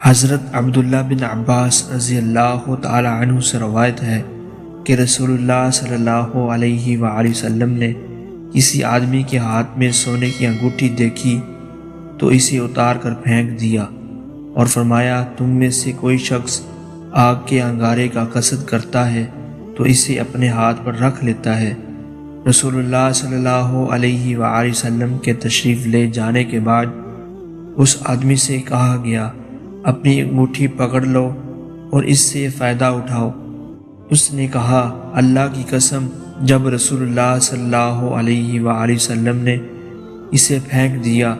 حضرت عبداللہ بن عباس رضی اللہ تعالی عنہ سے روایت ہے کہ رسول اللہ صلی اللہ علیہ وآلہ وسلم نے کسی آدمی کے ہاتھ میں سونے کی انگوٹھی دیکھی تو اسے اتار کر پھینک دیا اور فرمایا، تم میں سے کوئی شخص آگ کے انگارے کا قصد کرتا ہے تو اسے اپنے ہاتھ پر رکھ لیتا ہے۔ رسول اللہ صلی اللہ علیہ وآلہ وسلم کے تشریف لے جانے کے بعد اس آدمی سے کہا گیا، اپنی انگوٹھی پکڑ لو اور اس سے فائدہ اٹھاؤ۔ اس نے کہا، اللہ کی قسم، جب رسول اللہ صلی اللہ علیہ وآلہ وسلم نے اسے پھینک دیا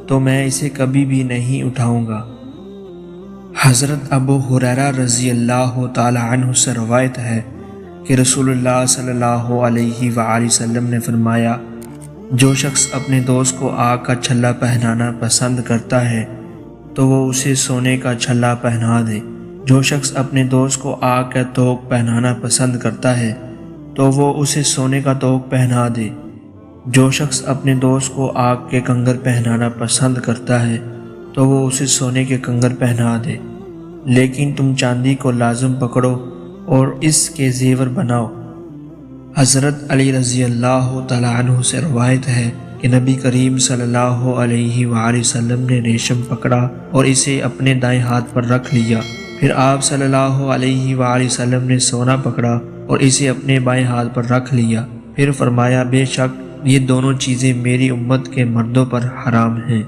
تو میں اسے کبھی بھی نہیں اٹھاؤں گا۔ حضرت ابو ہریرہ رضی اللہ تعالی عنہ سے روایت ہے کہ رسول اللہ صلی اللہ علیہ وآلہ وسلم نے فرمایا، جو شخص اپنے دوست کو آگ کا چھلا پہنانا پسند کرتا ہے تو وہ اسے سونے کا چھلا پہنا دے۔ جو شخص اپنے دوست کو آگ کا توق پہنانا پسند کرتا ہے تو وہ اسے سونے کا توق پہنا دے۔ جو شخص اپنے دوست کو آگ کے کنگن پہنانا پسند کرتا ہے تو وہ اسے سونے کے کنگن پہنا دے، لیکن تم چاندی کو لازم پکڑو اور اس کے زیور بناؤ۔ حضرت علی رضی اللہ تعالی عنہ سے روایت ہے کہ نبی کریم صلی اللہ علیہ وآلہ وسلم نے ریشم پکڑا اور اسے اپنے دائیں ہاتھ پر رکھ لیا۔ پھر آپ صلی اللہ علیہ وآلہ وسلم نے سونا پکڑا اور اسے اپنے بائیں ہاتھ پر رکھ لیا۔ پھر فرمایا، بے شک یہ دونوں چیزیں میری امت کے مردوں پر حرام ہیں۔